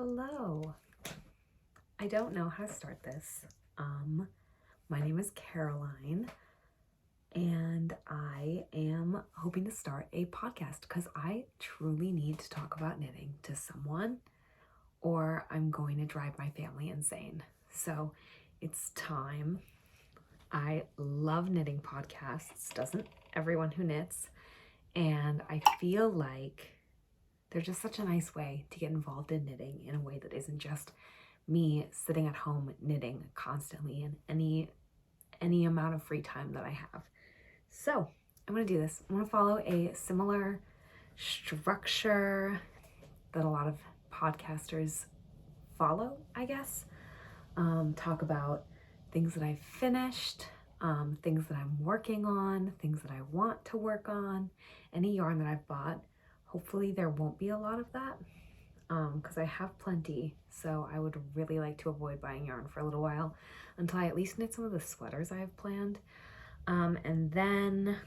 Hello. I don't know how to start this. My name is Caroline, and I am hoping to start a podcast because I truly need to talk about knitting to someone, or I'm going to drive my family insane. So it's time. I love knitting podcasts. Doesn't everyone who knits? And I feel like they're just such a nice way to get involved in knitting in a way that isn't just me sitting at home knitting constantly in any amount of free time that I have. So I'm going to do this. I'm going to follow a similar structure that a lot of podcasters follow, I guess. Talk about things that I've finished, things that I'm working on, things that I want to work on, any yarn that I've bought. Hopefully there won't be a lot of that because I have plenty. So I would really like to avoid buying yarn for a little while until I at least knit some of the sweaters I have planned. And then,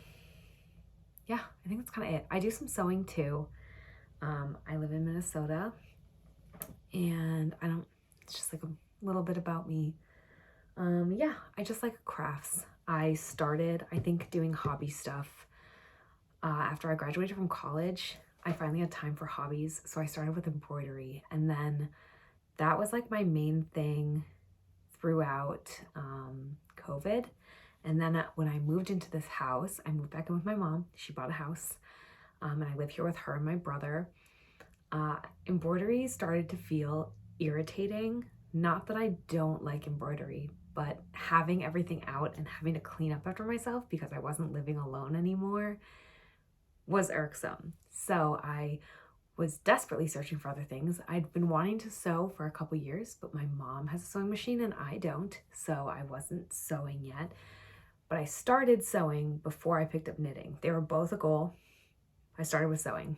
yeah, I think that's kind of it. I do some sewing too. I live in Minnesota and it's just like a little bit about me. Yeah, I just like crafts. I started, I think, doing hobby stuff after I graduated from college. I finally had time for hobbies, so I started with embroidery, and then that was like my main thing throughout COVID. And then when I moved into this house, I moved back in with my mom. She bought a house, and I live here with her and my brother. Embroidery started to feel irritating. Not that I don't like embroidery, but having everything out and having to clean up after myself because I wasn't living alone anymore was irksome. So I was desperately searching for other things. I'd been wanting to sew for a couple years, but my mom has a sewing machine and I don't, so I wasn't sewing yet. But I started sewing before I picked up knitting. They were both a goal. I started with sewing.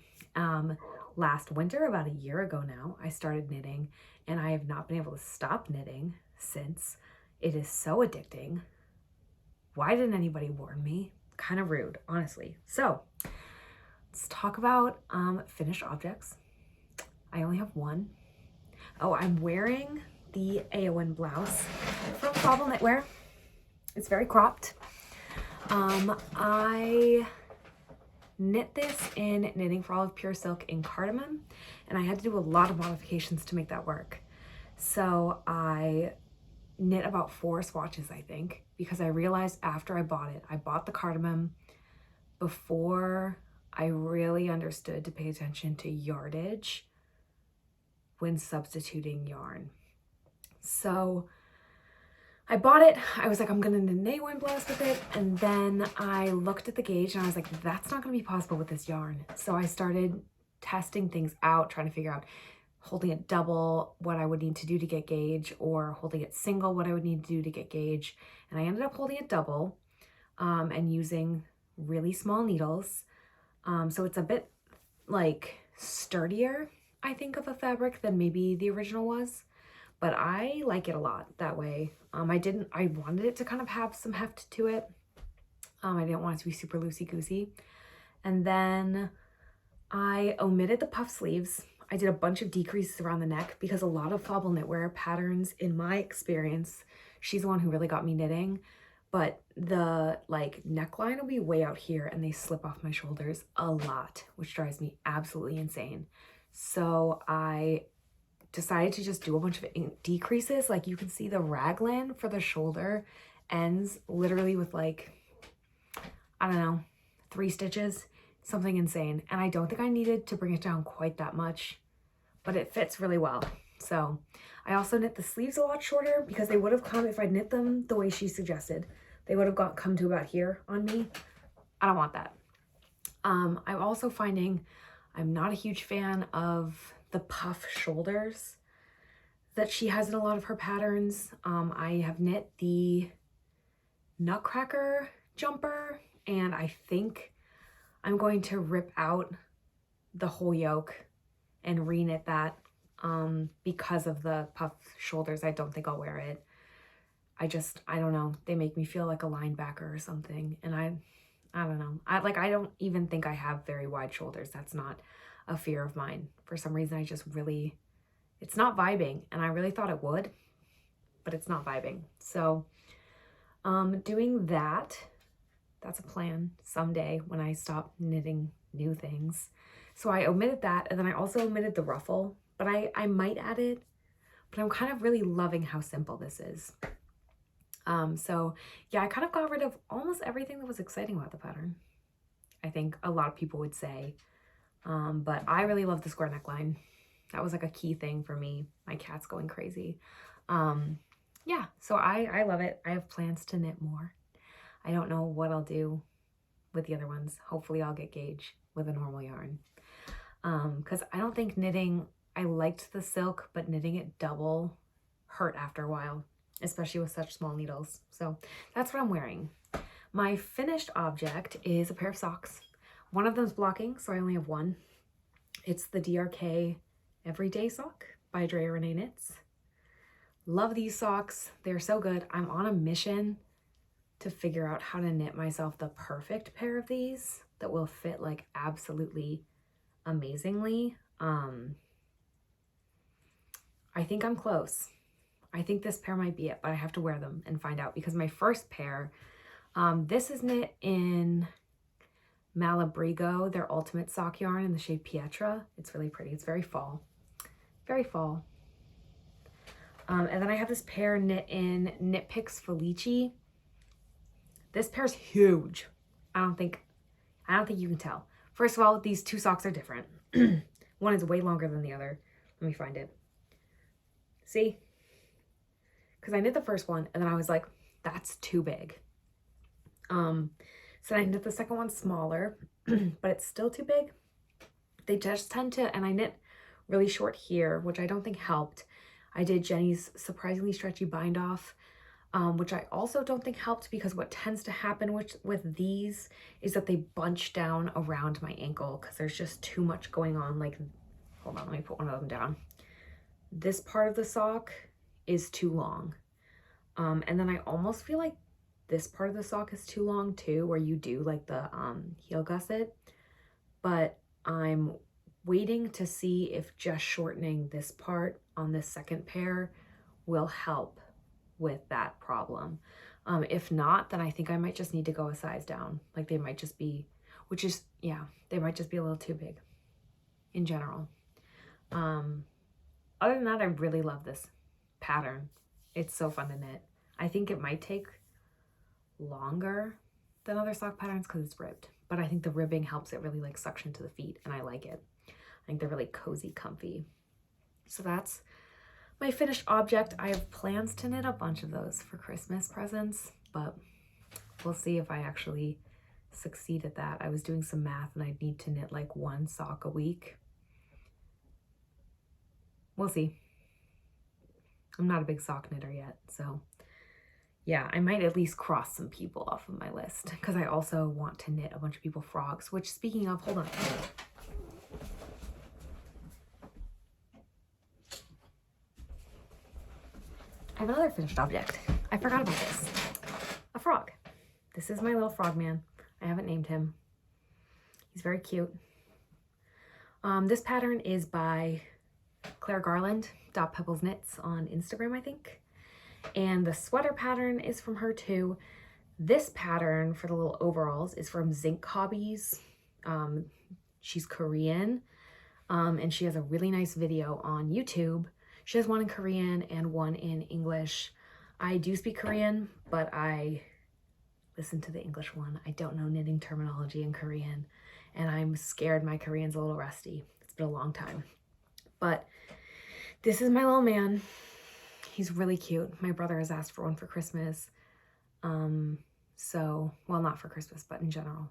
Last winter, about a year ago now, I started knitting, and I have not been able to stop knitting since. It is so addicting. Why didn't anybody warn me? Kind of rude, honestly. So let's talk about finished objects. I only have one. Oh, I'm wearing the Aowen blouse from Fable Knitwear. It's very cropped. I knit this in Knitting for Olive Pure Silk in cardamom, and I had to do a lot of modifications to make that work. So I knit about 4 swatches, I think, because I realized after I bought the cardamom before I really understood to pay attention to yardage when substituting yarn. So I bought it. I was like, I'm gonna knit an A1 blouse with it. And then I looked at the gauge and I was like, that's not gonna be possible with this yarn. So I started testing things out, trying to figure out holding it double, what I would need to do to get gauge, or holding it single, what I would need to do to get gauge. And I ended up holding it double and using really small needles. So it's a bit like sturdier, I think, of a fabric than maybe the original was. But I like it a lot that way. I wanted it to kind of have some heft to it. I didn't want it to be super loosey-goosey. And then I omitted the puff sleeves. I did a bunch of decreases around the neck because a lot of Fable Knitwear patterns, in my experience, she's the one who really got me knitting, but the neckline will be way out here and they slip off my shoulders a lot, which drives me absolutely insane. So I decided to just do a bunch of decreases. Like you can see the raglan for the shoulder ends literally with I don't know, 3 stitches, something insane. And I don't think I needed to bring it down quite that much, but it fits really well. So I also knit the sleeves a lot shorter because they would have come, if I'd knit them the way she suggested, they would have come to about here on me. I don't want that. I'm also finding I'm not a huge fan of the puff shoulders that she has in a lot of her patterns. I have knit the Nutcracker jumper, and I think I'm going to rip out the whole yoke and re-knit that because of the puff shoulders. I don't think I'll wear it. I don't know. They make me feel like a linebacker or something, and I don't know. I don't even think I have very wide shoulders. That's not a fear of mine. For some reason, it's not vibing, and I really thought it would, but it's not vibing. So doing that, that's a plan someday when I stop knitting new things. So I omitted that, and then I also omitted the ruffle, but I might add it, but I'm kind of really loving how simple this is. So yeah, I kind of got rid of almost everything that was exciting about the pattern, I think a lot of people would say. But I really love the square neckline. That was like a key thing for me. My cat's going crazy. Yeah, so I love it. I have plans to knit more. I don't know what I'll do with the other ones. Hopefully I'll get Gauge with a normal yarn. Because I don't think knitting, I liked the silk, but knitting it double hurt after a while, especially with such small needles. So that's what I'm wearing. My finished object is a pair of socks. One of them's blocking, so I only have one. It's the DRK Everyday Sock by Drea Renee Knits. Love these socks. They're so good. I'm on a mission to figure out how to knit myself the perfect pair of these that will fit like absolutely amazingly. I think I'm close. I think this pair might be it, but I have to wear them and find out, because my first pair, this is knit in Malabrigo, their ultimate sock yarn in the shade Pietra. It's really pretty. It's very fall. Very fall. And then I have this pair knit in Knit Picks Felici. This pair's huge. I don't think you can tell. First of all, these two socks are different. One is way longer than the other. Let me find it. See? Because I knit the first one and then I was like, that's too big. So I knit the second one smaller, but it's still too big. They just tend to, and I knit really short here, which I don't think helped. I did Jenny's surprisingly stretchy bind off, which I also don't think helped, because what tends to happen with these is that they bunch down around my ankle because there's just too much going on. Like, hold on, let me put one of them down. This part of the sock is too long. And then I almost feel like this part of the sock is too long too, where you do like the heel gusset, but I'm waiting to see if just shortening this part on this second pair will help with that problem. If not, then I think I might just need to go a size down. Like they might just be, they might just be a little too big in general. Other than that, I really love this pattern. It's so fun to knit. I think it might take longer than other sock patterns because it's ribbed, but I think the ribbing helps it really like suction to the feet, and I like it. I think they're really cozy, comfy. So that's my finished object. I have plans to knit a bunch of those for Christmas presents, but we'll see if I actually succeed at that. I was doing some math and I'd need to knit like one sock a week. We'll see. I'm not a big sock knitter yet, so yeah, I might at least cross some people off of my list, because I also want to knit a bunch of people frogs, which, speaking of, hold on. I have another finished object. I forgot about this. A frog. This is my little frog man. I haven't named him. He's very cute. This pattern is by Claire Garland, Pebbles Knits on Instagram, I think. And the sweater pattern is from her too. This pattern for the little overalls is from Zinc Hobbies. She's Korean, and she has a really nice video on YouTube. She has one in Korean and one in English. I do speak Korean, but I listen to the English one. I don't know knitting terminology in Korean, and I'm scared my Korean's a little rusty. It's been a long time. But this is my little man. He's really cute. My brother has asked for one for Christmas. So, well, not for Christmas, but in general.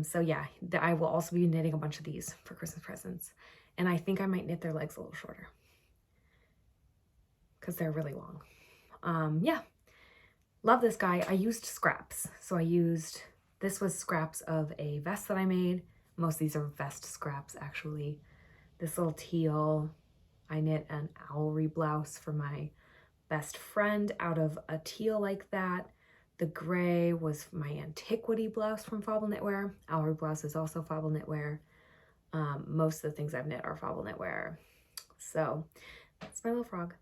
So yeah, I will also be knitting a bunch of these for Christmas presents. And I think I might knit their legs a little shorter, because they're really long. Yeah, love this guy. I used scraps. So this was scraps of a vest that I made. Most of these are vest scraps, actually. This little teal, I knit an owlry blouse for my best friend out of a teal like that. The gray was my antiquity blouse from Fable Knitwear. Owlry blouse is also Fable Knitwear. Most of the things I've knit are Fable Knitwear. So that's my little frog.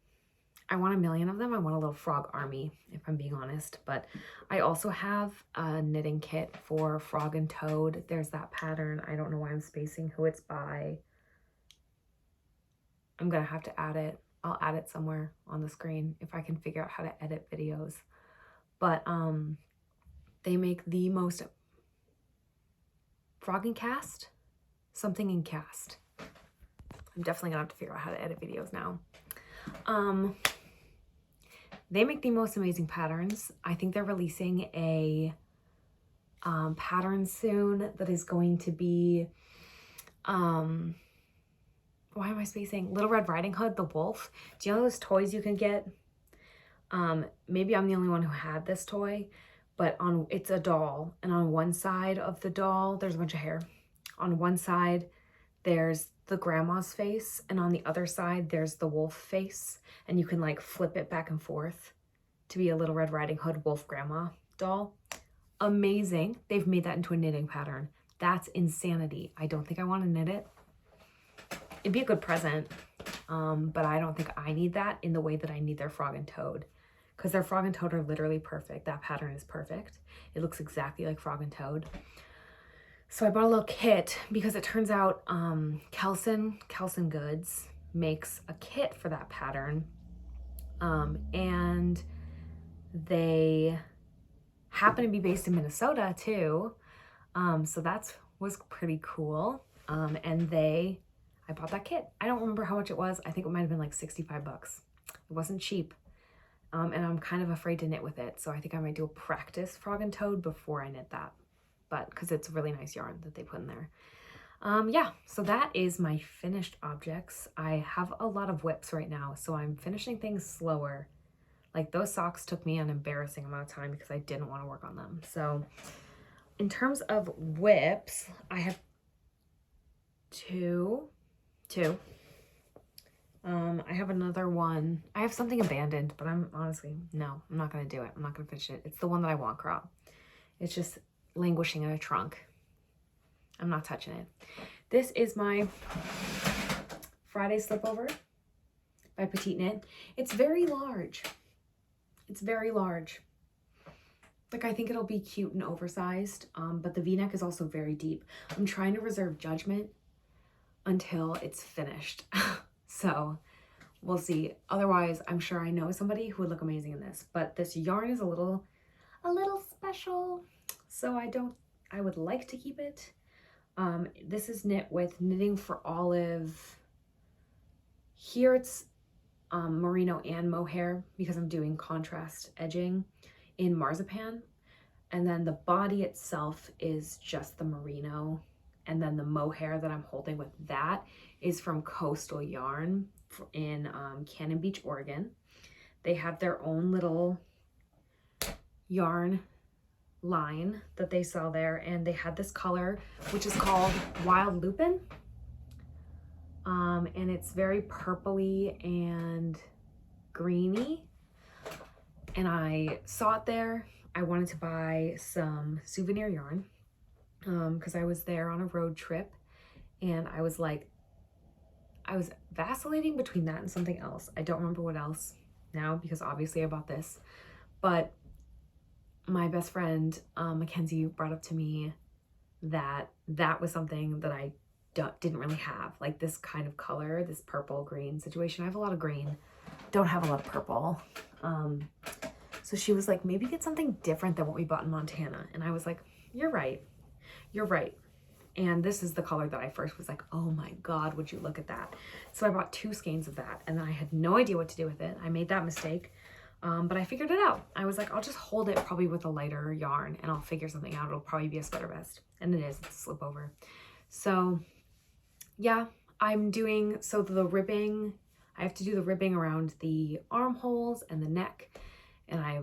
I want a million of them. I want a little frog army, if I'm being honest. But I also have a knitting kit for frog and toad. There's that pattern. I don't know why I'm spacing who it's by. I'm going to have to add it. I'll add it somewhere on the screen if I can figure out how to edit videos. But they make the most frog and cast? Something in cast. I'm definitely going to have to figure out how to edit videos now. They make the most amazing patterns. I think they're releasing a pattern soon that is going to be, why am I spacing? Little Red Riding Hood, the wolf. Do you know those toys you can get? Maybe I'm the only one who had this toy, but it's a doll. And on one side of the doll, there's a bunch of hair. On one side, there's the grandma's face, and on the other side, there's the wolf face. And you can like flip it back and forth to be a Little Red Riding Hood wolf grandma doll. Amazing. They've made that into a knitting pattern. That's insanity. I don't think I want to knit it. It'd be a good present, but I don't think I need that in the way that I need their frog and toad, because their frog and toad are literally perfect. That pattern is perfect. It looks exactly like frog and toad. So I bought a little kit because it turns out Kelson Goods makes a kit for that pattern, and they happen to be based in Minnesota too, so that was pretty cool. And I bought that kit. I don't remember how much it was. I think it might have been like 65 bucks. It wasn't cheap, and I'm kind of afraid to knit with it, so I think I might do a practice frog and toad before I knit that, but because it's a really nice yarn that they put in there. Yeah, so that is my finished objects. I have a lot of whips right now, so I'm finishing things slower. Like those socks took me an embarrassing amount of time because I didn't want to work on them. So in terms of whips, I have two. I have another one. I have something abandoned, but I'm not going to do it. I'm not going to finish it. It's the one that I want crop. It's just languishing in a trunk. I'm not touching it. This is my Friday slipover by Petite Knit. It's very large. It's very large. Like, I think it'll be cute and oversized, but the V-neck is also very deep. I'm trying to reserve judgment until it's finished. So we'll see. Otherwise, I'm sure I know somebody who would look amazing in this, but this yarn is a little special. So I would like to keep it. This is knit with Knitting for Olive. Here it's merino and mohair because I'm doing contrast edging in marzipan, and then the body itself is just the merino, and then the mohair that I'm holding with that is from Coastal Yarn in Cannon Beach, Oregon. They have their own little yarn line that they sell there, and they had this color which is called Wild Lupin, and it's very purpley and greeny, and I saw it there. I wanted to buy some souvenir yarn because I was there on a road trip, and I was vacillating between that and something else. I don't remember what else now because obviously I bought this, but my best friend, Mackenzie, brought up to me that was something that I didn't really have, like this kind of color, this purple green situation. I have a lot of green, don't have a lot of purple. So she was like, maybe get something different than what we bought in Montana. And I was like, you're right. And this is the color that I first was like, oh my God, would you look at that? So I bought 2 skeins of that, and then I had no idea what to do with it. I made that mistake. But I figured it out. I was like, I'll just hold it probably with a lighter yarn and I'll figure something out. It'll probably be a sweater vest. And it is, it's a slip over. So yeah, I'm doing, so the ribbing, I have to do the ribbing around the armholes and the neck. And I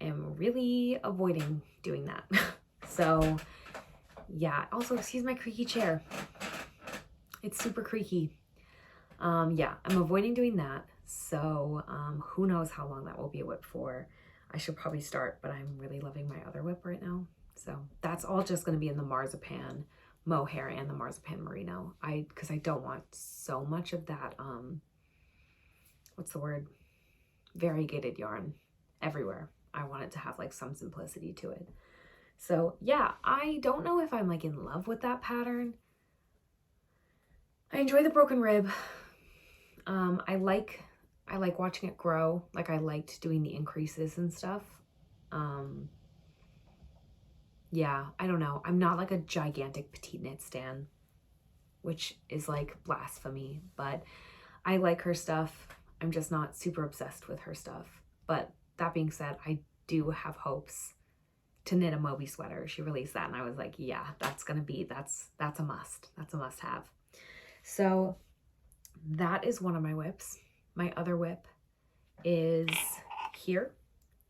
am really avoiding doing that. So yeah, also excuse my creaky chair. It's super creaky. Yeah, I'm avoiding doing that. So who knows how long that will be a whip for. I should probably start, but I'm really loving my other whip right now. So that's all just going to be in the marzipan mohair and the marzipan merino. Because I don't want so much of that, what's the word? Variegated yarn everywhere. I want it to have like some simplicity to it. So yeah, I don't know if I'm like in love with that pattern. I enjoy the broken rib. I like watching it grow. Like I liked doing the increases and stuff. Yeah, I don't know. I'm not like a gigantic petite knit stan, which is like blasphemy, but I like her stuff. I'm just not super obsessed with her stuff. But that being said, I do have hopes to knit a Moby sweater. She released that and I was like, yeah, that's a must. That's a must have. So that is one of my whips. My other whip is here.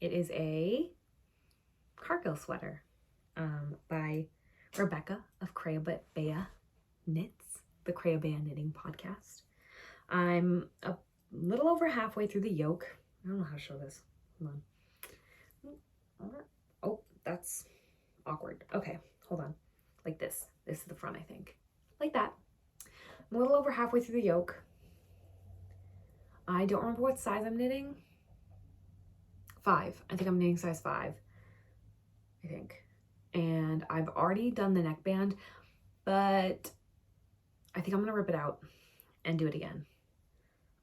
It is a Cargill sweater by Rebecca of Crayabea Knits, the Crayabea Knitting Podcast. I'm a little over halfway through the yoke. I don't know how to show this. Hold on. Oh, that's awkward. Okay, hold on. Like this. This is the front, I think. Like that. I'm a little over halfway through the yoke. I don't remember what size I'm knitting. 5. I think I'm knitting size 5. I think. And I've already done the neckband, but I think I'm going to rip it out and do it again.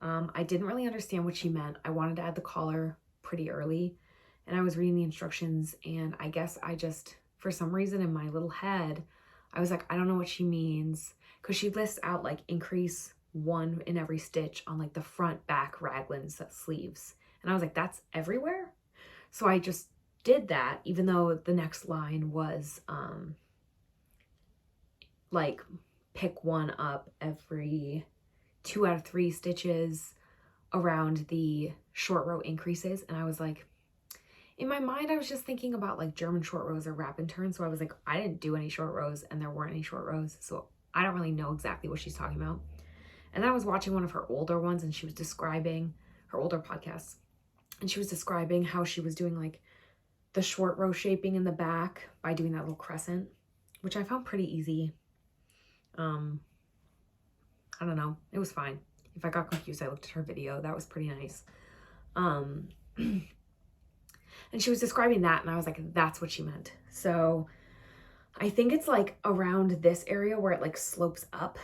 I didn't really understand what she meant. I wanted to add the collar pretty early, and I was reading the instructions, and I guess I just, for some reason in my little head, I was like, I don't know what she means, because she lists out like increase 1 in every stitch on like the front, back, raglan sleeves. And I was like, that's everywhere? So I just did that, even though the next line was like pick 1 up every 2 out of 3 stitches around the short row increases. And I was like, in my mind, I was just thinking about like German short rows or wrap and turn. So I was like, I didn't do any short rows and there weren't any short rows. So I don't really know exactly what she's talking about. And then I was watching one of her older ones and she was describing her older podcasts. And she was describing how she was doing like the short row shaping in the back by doing that little crescent, which I found pretty easy. I don't know. It was fine. If I got confused, I looked at her video. That was pretty nice. And she was describing that and I was like, that's what she meant. So I think it's like around this area where it like slopes up.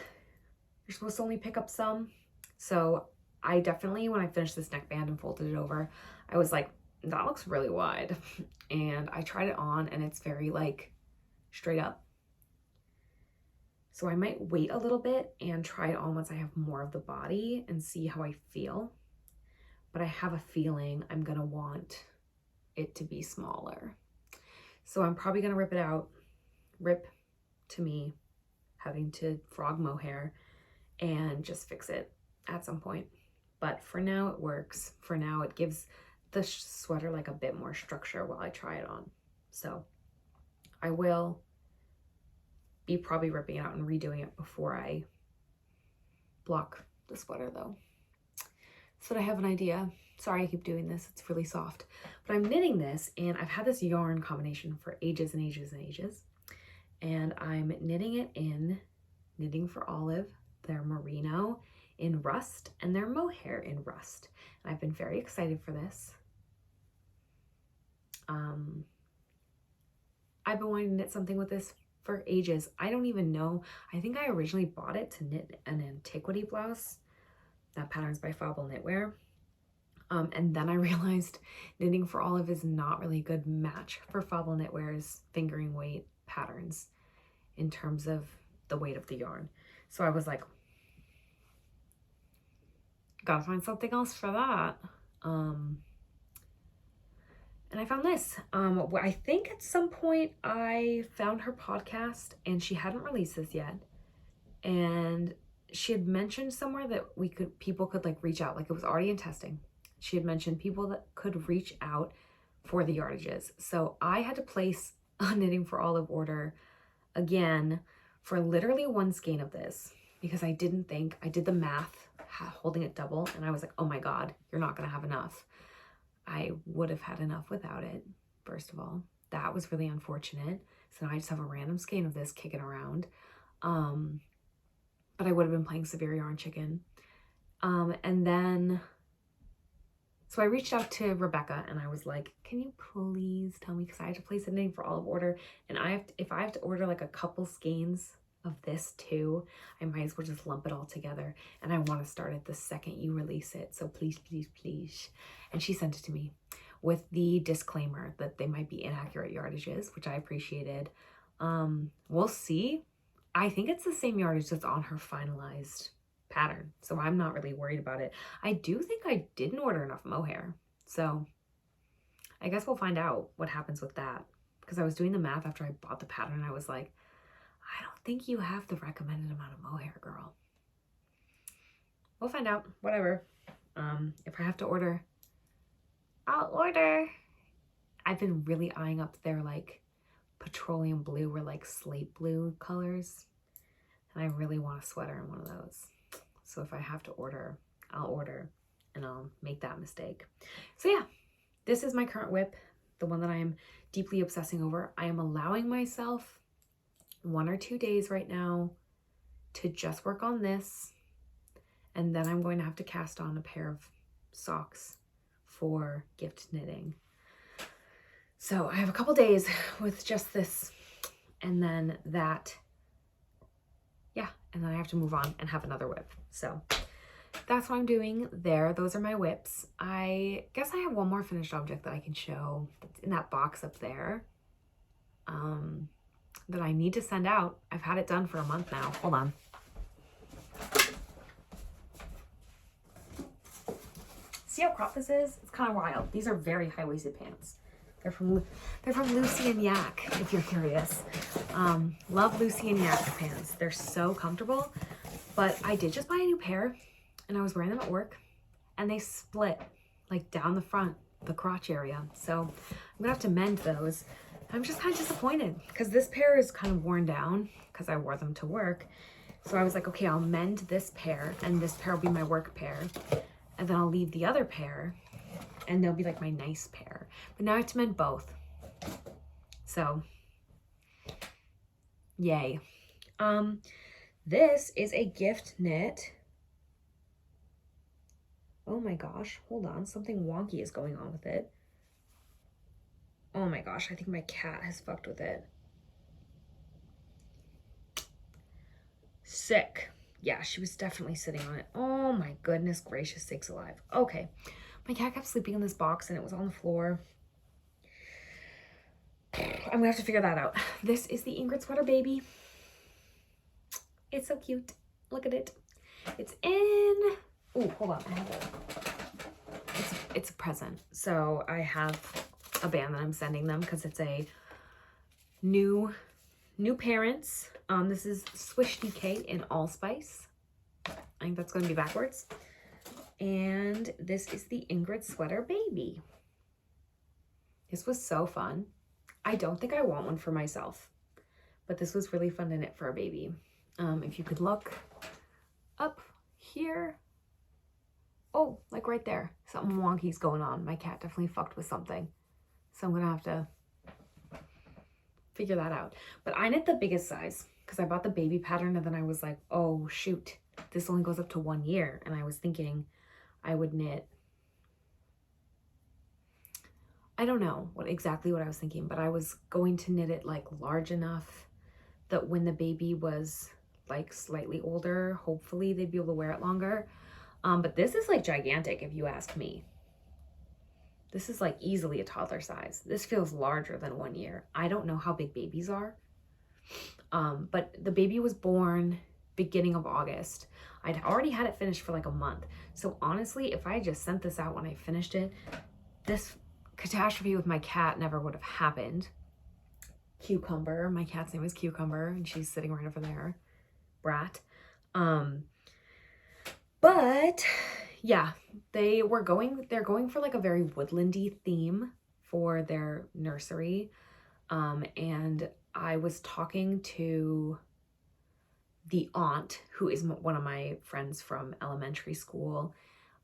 You're supposed to only pick up some. So I definitely, when I finished this neckband and folded it over, I was like, that looks really wide. And I tried it on and it's very like straight up. So I might wait a little bit and try it on once I have more of the body and see how I feel. But I have a feeling I'm gonna want it to be smaller. So I'm probably gonna rip it out, rip to me, having to frog mohair and just fix it at some point. But for now it works. For now it gives the sweater like a bit more structure while I try it on. So I will be probably ripping it out and redoing it before I block the sweater though, so that I have an idea. Sorry I keep doing this, it's really soft. But I'm knitting this and I've had this yarn combination for ages and ages and ages. And I'm knitting it in Knitting for Olive, their merino in rust and their mohair in rust. And I've been very excited for this. I've been wanting to knit something with this for ages. I don't even know. I think I originally bought it to knit an antiquity blouse. That pattern's by Fable Knitwear. And then I realized Knitting for Olive is not really a good match for Fable Knitwear's fingering weight patterns in terms of the weight of the yarn. So I was like, gotta find something else for that. And I found this. I think at some point I found her podcast and she hadn't released this yet. And she had mentioned somewhere that people could like reach out, like it was already in testing. She had mentioned people that could reach out for the yardages. So I had to place a Knitting for Olive order again for literally 1 skein of this because I didn't think, I did the math holding it double and I was like, oh my God, you're not gonna have enough. I would have had enough without it, first of all. That was really unfortunate. So now I just have a random skein of this kicking around. But I would have been playing Severe Yarn Chicken. And then, so I reached out to Rebecca and I was like, can you please tell me, because I have to place a name for Olive order, and if I have to order like a couple skeins of this too, I might as well just lump it all together. And I want to start it the second you release it. So please, please, please. And she sent it to me with the disclaimer that they might be inaccurate yardages, which I appreciated. We'll see. I think it's the same yardage that's on her finalized pattern, so I'm not really worried about it. I do think I didn't order enough mohair, so I guess we'll find out what happens with that, because I was doing the math after I bought the pattern. I was like, I don't think you have the recommended amount of mohair, girl. We'll find out. Whatever. If I have to order, I'll order. I've been really eyeing up their like petroleum blue or like slate blue colors, and I really want a sweater in one of those. So if I have to order, I'll order, and I'll make that mistake. So yeah, this is my current whip, the one that I am deeply obsessing over. I am allowing myself 1 or 2 days right now to just work on this, and then I'm going to have to cast on a pair of socks for gift knitting. So I have a couple days with just this, and then that, yeah, and then I have to move on and have another whip. So that's what I'm doing there. Those are my whips. I guess I have one more finished object that I can show that's in that box up there, that I need to send out. I've had it done for a month now. Hold on. See how cropped this is? It's kind of wild. These are very high-waisted pants. They're from Lucy and Yak, if you're curious. Love Lucy and Yak pants. They're so comfortable. But I did just buy a new pair, and I was wearing them at work, and they split like down the front, the crotch area. So I'm gonna have to mend those. I'm just kind of disappointed because this pair is kind of worn down because I wore them to work. So I was like, okay, I'll mend this pair, and this pair will be my work pair, and then I'll leave the other pair, and they'll be like my nice pair. But now I have to mend both. So, yay. This is a gift knit. Oh my gosh, hold on. Something wonky is going on with it. Oh my gosh, I think my cat has fucked with it. Sick. Yeah, she was definitely sitting on it. Oh my goodness gracious sakes alive. Okay. My cat kept sleeping in this box and it was on the floor. I'm gonna have to figure that out. This is the Ingrid sweater baby. It's so cute. Look at it. It's in, oh, hold on. It's a present. So I have a band that I'm sending them because it's a new parents. This is Swish DK in Allspice. I think that's going to be backwards. And this is the Ingrid sweater baby. This was so fun. I don't think I want one for myself, but this was really fun to knit for a baby. If you could look up here. Oh, like right there. Something wonky's going on. My cat definitely fucked with something. So I'm going to have to figure that out. But I knit the biggest size because I bought the baby pattern, and then I was like, oh shoot, this only goes up to 1 year. And I was thinking I would knit, I don't know exactly what I was thinking, but I was going to knit it like large enough that when the baby was like slightly older, hopefully they'd be able to wear it longer. But this is like gigantic if you ask me. This is like easily a toddler size. This feels larger than 1 year. I don't know how big babies are. But the baby was born beginning of August. I'd already had it finished for like a month. So honestly, if I just sent this out when I finished it, this catastrophe with my cat never would have happened. Cucumber, my cat's name is Cucumber, and she's sitting right over there. Brat. But yeah, they're going for like a very woodlandy theme for their nursery. And I was talking to the aunt, who is one of my friends from elementary school.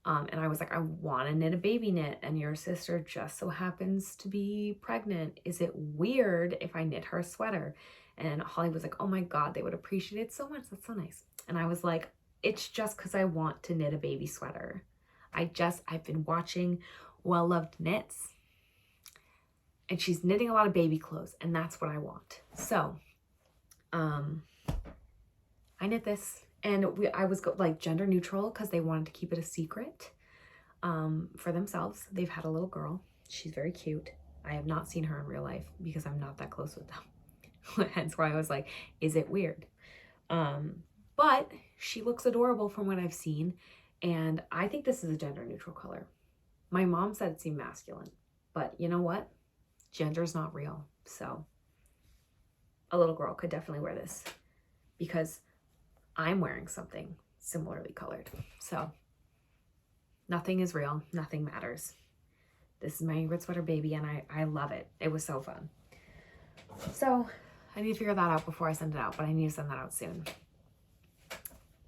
And I was like, I want to knit a baby knit, and your sister just so happens to be pregnant. Is it weird if I knit her a sweater? And Holly was like, oh my God, they would appreciate it so much. That's so nice. And I was like, it's just because I want to knit a baby sweater. I've been watching Well Loved Knits, and she's knitting a lot of baby clothes, and that's what I want. So, I knit this, and I was like gender neutral because they wanted to keep it a secret for themselves. They've had a little girl. She's very cute. I have not seen her in real life because I'm not that close with them. Hence why I was like, is it weird? But she looks adorable from what I've seen, and I think this is a gender neutral color. My mom said it seemed masculine, but you know what? Gender's not real. So a little girl could definitely wear this because I'm wearing something similarly colored. So nothing is real. Nothing matters. This is my Ingrid sweater baby, and I love it. It was so fun. So I need to figure that out before I send it out, but I need to send that out soon.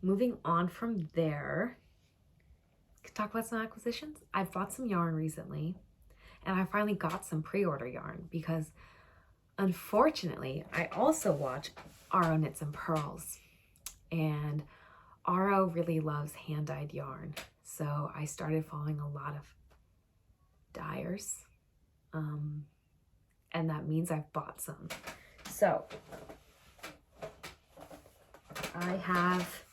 Moving on from there, talk about some acquisitions. I've bought some yarn recently, and I finally got some pre-order yarn because unfortunately, I also watch Aro Knits and Pearls, and Aro really loves hand-dyed yarn. So I started following a lot of dyers, and that means I've bought some. So I have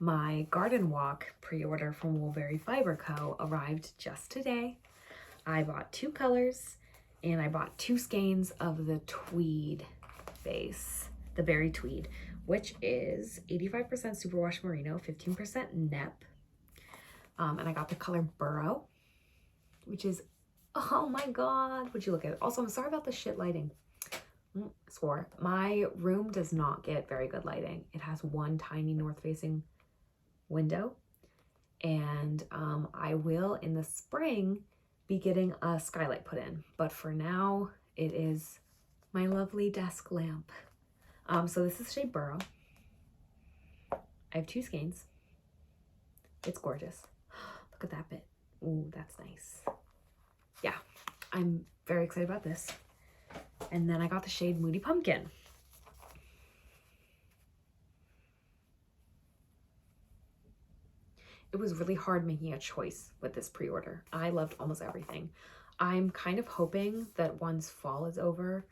my Garden Walk pre-order from Woolberry Fiber Co. arrived just today. I bought 2 colors, and I bought 2 skeins of the tweed base, the berry tweed, which is 85% superwash merino, 15% nep. And I got the color burrow, which is, oh my God, would you look at it? Also, I'm sorry about the shit lighting. Swore. My room does not get very good lighting. It has one tiny north-facing window, and I will in the spring be getting a skylight put in, but for now it is my lovely desk lamp. So this is shade burrow. I have 2 skeins. It's gorgeous. Look at that bit. Ooh, that's nice. Yeah, I'm very excited about this. And then I got the shade Moody Pumpkin. It was really hard making a choice with this pre-order. I loved almost everything. I'm kind of hoping that once fall is over,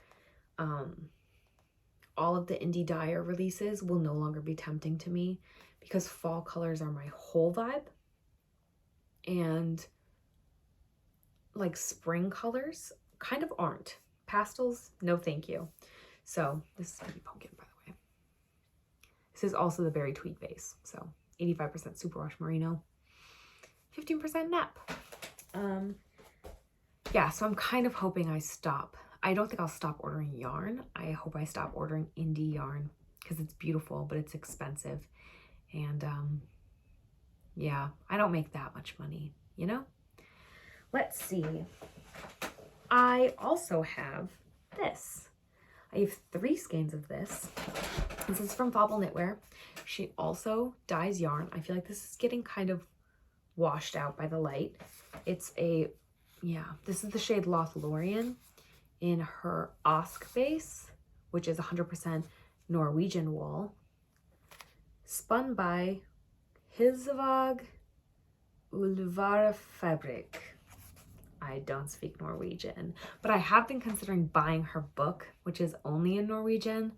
all of the indie dyer releases will no longer be tempting to me because fall colors are my whole vibe. And like spring colors kind of aren't. Pastels, no thank you. So this is Moody Pumpkin, by the way. This is also the berry tweed base. So 85% superwash merino, 15% nap. Yeah, so I'm kind of hoping I stop. I don't think I'll stop ordering yarn. I hope I stop ordering indie yarn because it's beautiful, but it's expensive. And yeah, I don't make that much money, you know? Let's see. I also have this. I have 3 skeins of this. This is from Fauble Knitwear. She also dyes yarn. I feel like this is getting kind of washed out by the light. It's a, yeah, this is the shade Lothlorien in her Osk base, which is 100% Norwegian wool, spun by Hilsevåg Ulvara Fabrik. I don't speak Norwegian, but I have been considering buying her book, which is only in Norwegian,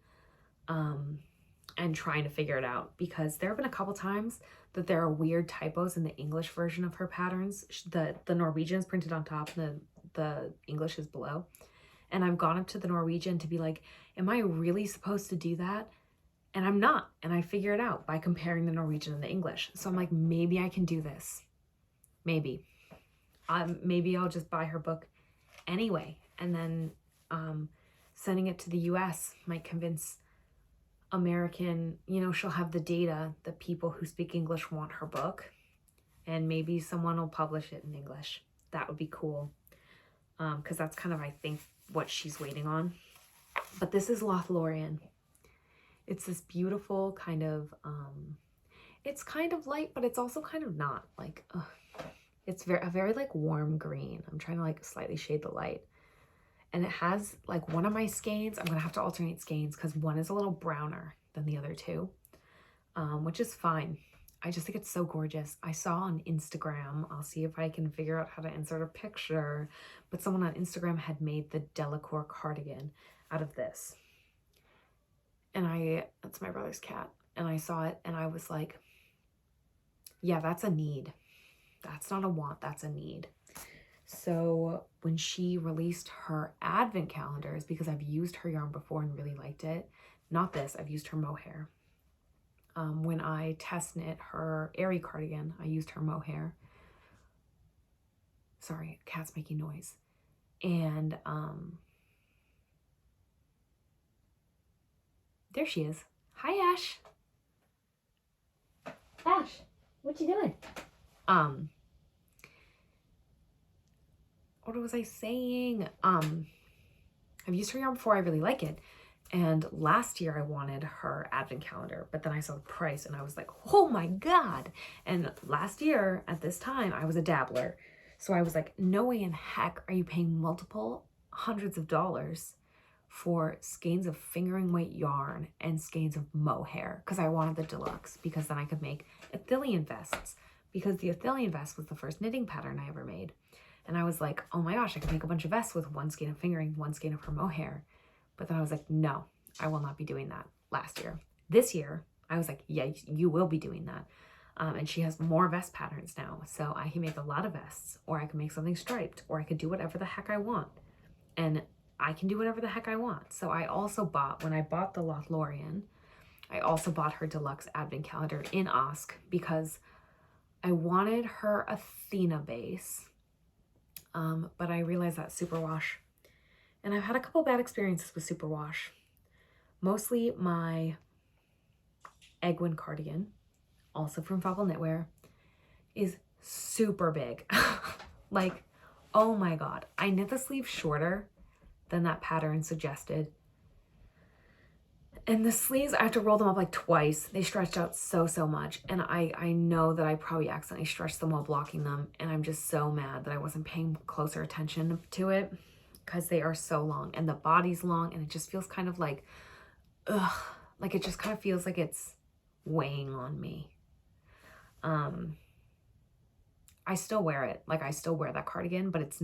and trying to figure it out because there have been a couple times that there are weird typos in the English version of her patterns. The Norwegian is printed on top and the English is below. And I've gone up to the Norwegian to be like, am I really supposed to do that? And I'm not. And I figure it out by comparing the Norwegian and the English. So I'm like, maybe I can do this. Maybe. Maybe I'll just buy her book anyway. And then sending it to the US might convince American, you know, she'll have the data that people who speak English want her book. And maybe someone will publish it in English. That would be cool. Because that's kind of, I think, what she's waiting on. But this is Lothlorien. It's this beautiful kind of, It's kind of light, but it's also kind of not. Like, ugh. It's a very like warm green. I'm trying to like slightly shade the light. And it has like one of my skeins. I'm going to have to alternate skeins because one is a little browner than the other two, which is fine. I just think it's so gorgeous. I saw on Instagram, I'll see if I can figure out how to insert a picture, but someone on Instagram had made the Delacour cardigan out of this. And that's my brother's cat. And I saw it and I was like, yeah, that's a need. That's not a want, that's a need. So when she released her advent calendars, because I've used her yarn before and really liked it, not this, I've used her mohair. When I test knit her airy cardigan, I used her mohair. Sorry, cat's making noise. And there she is. Hi, Ash. Ash, what you doing? What was I saying? I've used her yarn before. I really like it. And last year I wanted her advent calendar, but then I saw the price and I was like, oh my God. And last year at this time, I was a dabbler. So I was like, no way in heck are you paying multiple hundreds of dollars for skeins of fingering weight yarn and skeins of mohair, because I wanted the deluxe, because then I could make Athelian vests, because the Athelian vest was the first knitting pattern I ever made. And I was like, oh my gosh, I could make a bunch of vests with one skein of fingering, one skein of her mohair. But then I was like, no, I will not be doing that last year. This year, I was like, yeah, you will be doing that. And she has more vest patterns now. So I can make a lot of vests, or I can make something striped, or I could do whatever the heck I want. And I can do whatever the heck I want. So I also bought, when I bought the Lothlorien, I also bought her deluxe advent calendar in Osk, because I wanted her Athena base. But I realized that superwash. And I've had a couple bad experiences with superwash. Mostly my Egwin cardigan, also from Fable Knitwear, is super big. Like, oh my God. I knit the sleeve shorter than that pattern suggested. And the sleeves, I have to roll them up like twice. They stretched out so much. And I know that I probably accidentally stretched them while blocking them. And I'm just so mad that I wasn't paying closer attention to it, because they are so long and the body's long, and it just feels kind of like, ugh, like it just kind of feels like it's weighing on me. I still wear it. Like, I still wear that cardigan, but it's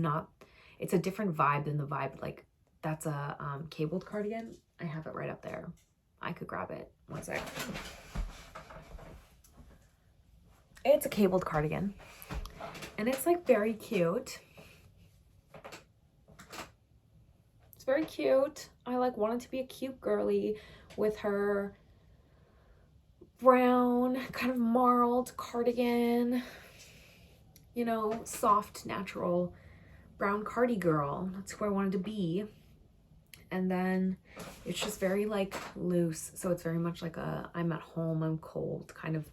a different vibe than the vibe. Like, that's a cabled cardigan. I have it right up there. I could grab it. One sec. It's a cabled cardigan, and it's like very cute. It's very cute. I like wanted to be a cute girly with her brown kind of marled cardigan, you know, soft, natural brown cardi girl. That's who I wanted to be. And then it's just very like loose. So it's very much like a I'm at home, I'm cold kind of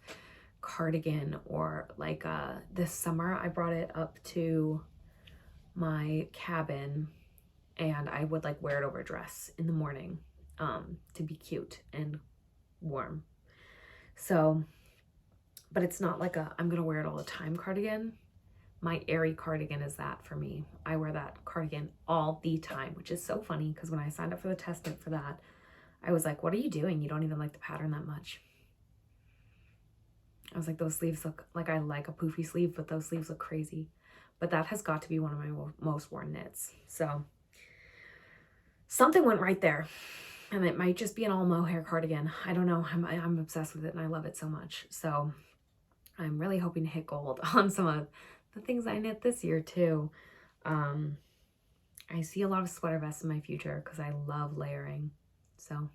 cardigan. Or like this summer I brought it up to my cabin, and I would like wear it over a dress in the morning to be cute and warm. So, but it's not like a I'm gonna wear it all the time cardigan. My airy cardigan is that for me. I wear that cardigan all the time, which is so funny, because when I signed up for the test knit for that, I was like, what are you doing? You don't even like the pattern that much. I was like, those sleeves look like, I like a poofy sleeve, but those sleeves look crazy. But that has got to be one of my most worn knits. So something went right there. And it might just be an all mohair cardigan. I don't know. I'm obsessed with it, and I love it so much. So I'm really hoping to hit gold on some of the things I knit this year too. I see a lot of sweater vests in my future because I love layering. So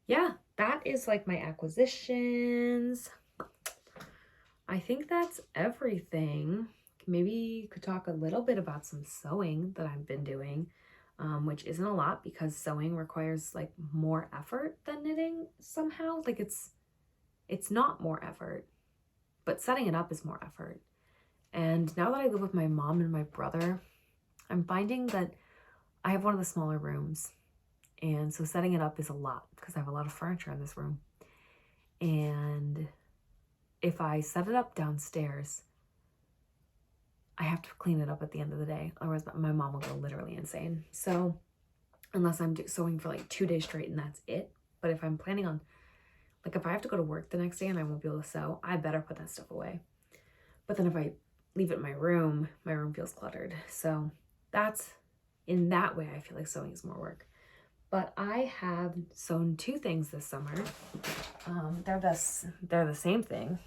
yeah, that is like my acquisitions. I think that's everything. Maybe could talk a little bit about some sewing that I've been doing, which isn't a lot, because sewing requires like more effort than knitting somehow. Like it's not more effort, but setting it up is more effort. And now that I live with my mom and my brother, I'm finding that I have one of the smaller rooms. And so setting it up is a lot, because I have a lot of furniture in this room. And if I set it up downstairs, I have to clean it up at the end of the day. Otherwise, my mom will go literally insane. So unless I'm sewing for like 2 days straight and that's it. But if I'm planning on, like if I have to go to work the next day and I won't be able to sew, I better put that stuff away. But then if I leave it in my room feels cluttered. So that's, in that way, I feel like sewing is more work. But I have sewn 2 things this summer. They're the same thing.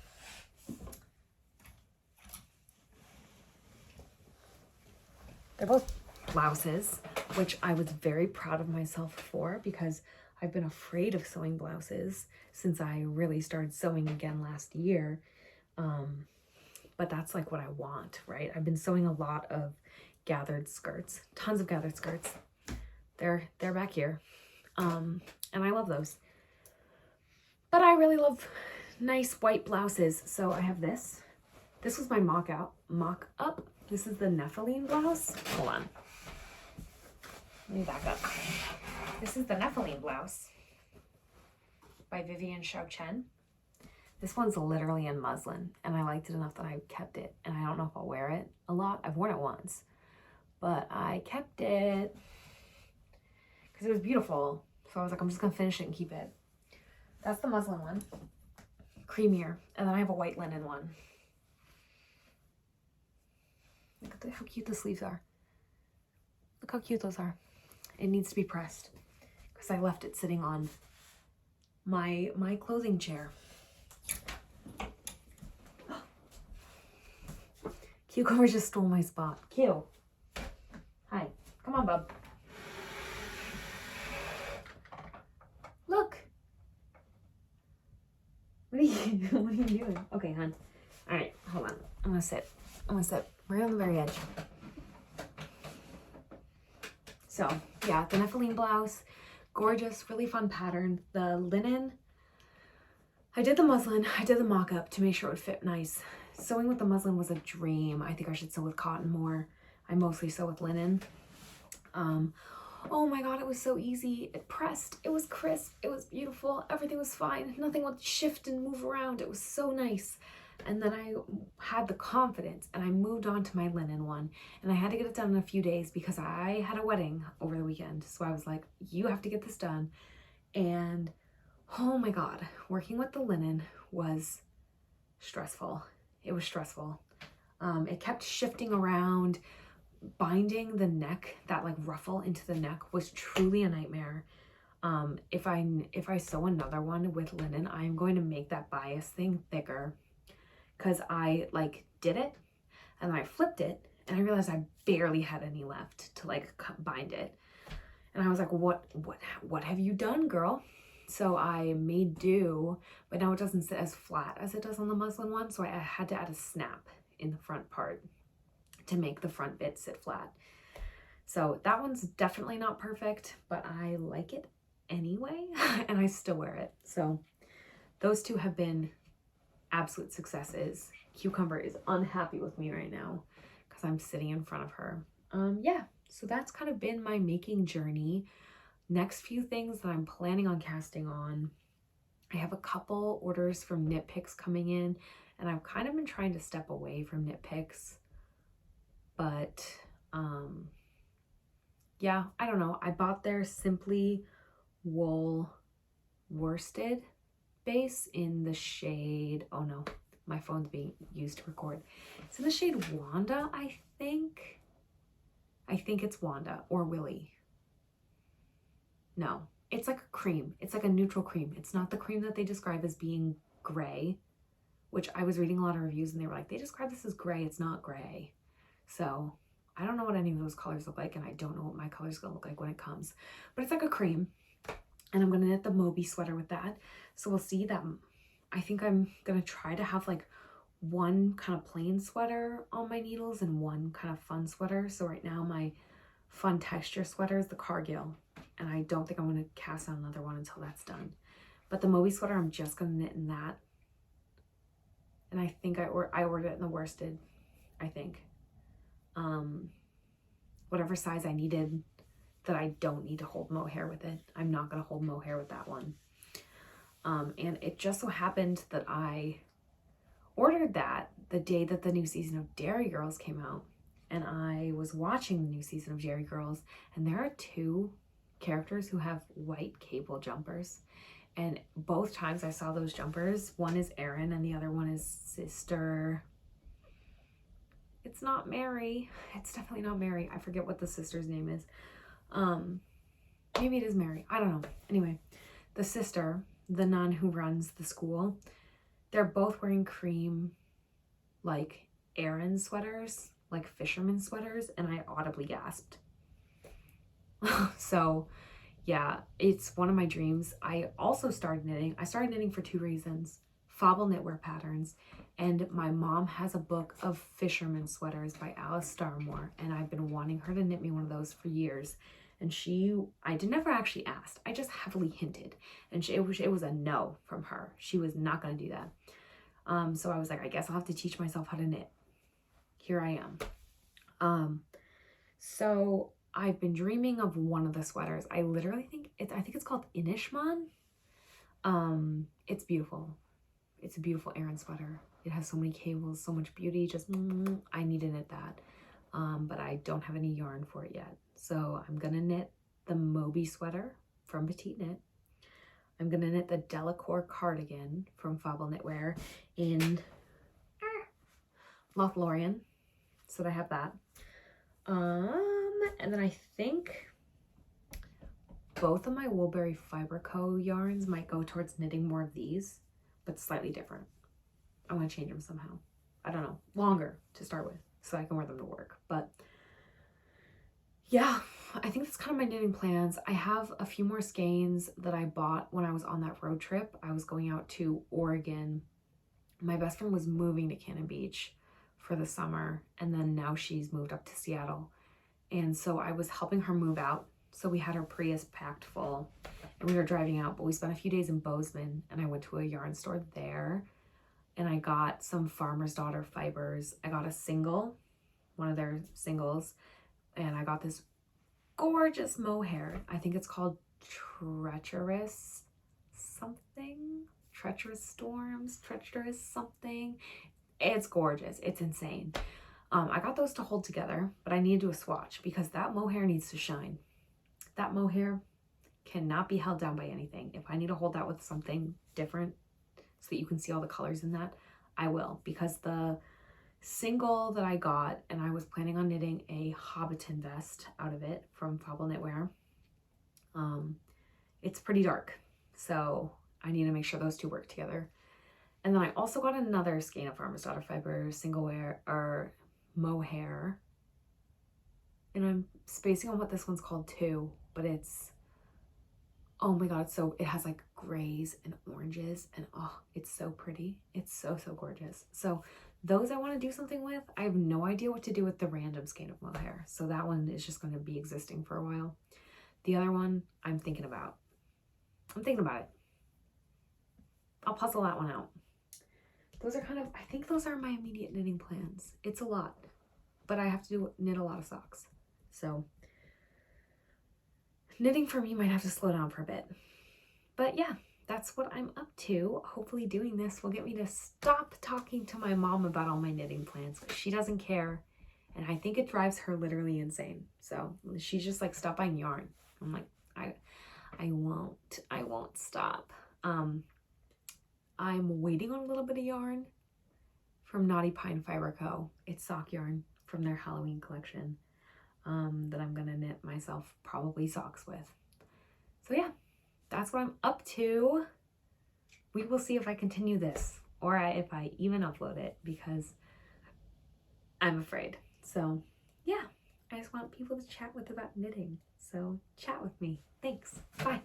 They're both blouses, which I was very proud of myself for because I've been afraid of sewing blouses since I really started sewing again last year. But that's like what I want, right? I've been sewing a lot of gathered skirts, tons of gathered skirts. They're back here. And I love those. But I really love nice white blouses. So I have this. This was my mock up. This is the Nephilim blouse. Hold on. Let me back up. This is the Nephilim blouse by Vivian Chen. This one's literally in muslin, and I liked it enough that I kept it, and I don't know if I'll wear it a lot. I've worn it once, but I kept it because it was beautiful. So I was like, I'm just gonna finish it and keep it. That's the muslin one, creamier, and then I have a white linen one. Look at how cute the sleeves are. Look how cute those are. It needs to be pressed because I left it sitting on my clothing chair. Cucumber just stole my spot. Q. Hi. Come on, bub. Look. What are you doing? Okay, hon. All right, hold on. I'm gonna sit right on the very edge. So yeah, the Nephilim blouse, gorgeous, really fun pattern. The linen, I did the muslin, I did the mock-up to make sure it would fit nice. Sewing with the muslin was a dream. I think I should sew with cotton more. I mostly sew with linen. Oh my God, it was so easy. It pressed, it was crisp, it was beautiful, everything was fine. Nothing would shift and move around. It was so nice. And then I had the confidence and I moved on to my linen one, and I had to get it done in a few days because I had a wedding over the weekend. So I was like, you have to get this done. And oh my God, working with the linen was stressful. It was stressful. It kept shifting around. Binding the neck, that like ruffle into the neck, was truly a nightmare. If I sew another one with linen, I'm going to make that bias thing thicker because I like did it and then I flipped it and I realized I barely had any left to like bind it. And I was like, what have you done, girl? So I made do, but now it doesn't sit as flat as it does on the muslin one. So I had to add a snap in the front part to make the front bit sit flat. So that one's definitely not perfect, but I like it anyway, and I still wear it. So those 2 have been absolute successes. Cucumber is unhappy with me right now because I'm sitting in front of her. Yeah, so that's kind of been my making journey. Next few things that I'm planning on casting on, I have a couple orders from Knit Picks coming in, and I've kind of been trying to step away from Knit Picks. But yeah, I don't know. I bought their Simply Wool worsted base in the shade, oh no, my phone's being used to record. It's in the shade Wanda, I think. I think it's Wanda or Willy. No, it's like a cream. It's like a neutral cream. It's not the cream that they describe as being gray, which I was reading a lot of reviews and they were like, they describe this as gray. It's not gray. So I don't know what any of those colors look like, and I don't know what my color's gonna look like when it comes, but it's like a cream, and I'm gonna knit the Moby sweater with that. So we'll see that. I think I'm gonna try to have like one kind of plain sweater on my needles and one kind of fun sweater. So right now my fun texture sweater is the Cargill, and I don't think I'm gonna cast on another one until that's done. But the Moby sweater, I'm just gonna knit in that, and I think I ordered it in the worsted, I think. Whatever size I needed that I don't need to hold mohair with it. I'm not going to hold mohair with that one. And it just so happened that I ordered that the day that the new season of Dairy Girls came out, and I was watching the new season of Dairy Girls, and there are two characters who have white cable jumpers, and both times I saw those jumpers, one is Erin and the other one is Sister. It's not Mary. It's definitely not Mary. I forget what the sister's name is. Maybe it is Mary. I don't know. Anyway, the sister, the nun who runs the school, they're both wearing cream, like Erin sweaters, like fisherman sweaters, and I audibly gasped. So yeah, it's one of my dreams. I also started knitting. I started knitting for 2 reasons. Fable knitwear patterns, and my mom has a book of fisherman sweaters by Alice Starmore, and I've been wanting her to knit me one of those for years. And I never actually asked. I just heavily hinted, and it was a no from her. She was not going to do that. So I was like, I guess I'll have to teach myself how to knit. Here I am. So I've been dreaming of one of the sweaters. I think it's called Inishman. It's beautiful. It's a beautiful Erin sweater. It has so many cables, so much beauty. Just, I need to knit that. But I don't have any yarn for it yet. So I'm going to knit the Moby sweater from Petite Knit. I'm going to knit the Delacour cardigan from Fable Knitwear in Lothlorien. So I have that. And then I think both of my Woolberry Fiber Co. yarns might go towards knitting more of these, but slightly different. I want to change them somehow. I don't know. Longer to start with, so I can wear them to work. But yeah, I think that's kind of my knitting plans. I have a few more skeins that I bought when I was on that road trip. I was going out to Oregon. My best friend was moving to Cannon Beach for the summer, and then now she's moved up to Seattle. And so I was helping her move out. So we had her Prius packed full and we were driving out, but we spent a few days in Bozeman, and I went to a yarn store there and I got some Farmer's Daughter fibers. I got a single, one of their singles, and I got this gorgeous mohair. I think it's called Treacherous something, Treacherous Storms, Treacherous something. It's gorgeous. It's insane. I got those to hold together, but I need to do a swatch because that mohair needs to shine. That mohair cannot be held down by anything. If I need to hold that with something different so that you can see all the colors in that, I will, because the single that I got, and I was planning on knitting a Hobbiton vest out of it from Fable Knitwear, it's pretty dark, so I need to make sure those two work together. And then I also got another skein of Farmer's Daughter fiber single wear or mohair, and I'm spacing on what this one's called too, but it's, oh my god, so it has like grays and oranges, and oh, it's so pretty. It's so gorgeous. So those I want to do something with. I have no idea what to do with the random skein of mohair, so that one is just going to be existing for a while. The other one I'm thinking about it. I'll puzzle that one out. Those are kind of, I think those are my immediate knitting plans. It's a lot, but I have to knit a lot of socks. So knitting for me might have to slow down for a bit. But yeah, that's what I'm up to. Hopefully doing this will get me to stop talking to my mom about all my knitting plans, because she doesn't care. And I think it drives her literally insane. So she's just like, stop buying yarn. I'm like, I won't stop. I'm waiting on a little bit of yarn from Naughty Pine Fiber Co. It's sock yarn from their Halloween collection that I'm gonna knit myself probably socks with. So yeah, that's what I'm up to. We will see if I continue this or if I even upload it, because I'm afraid. So yeah, I just want people to chat with about knitting. So chat with me. Thanks. Bye.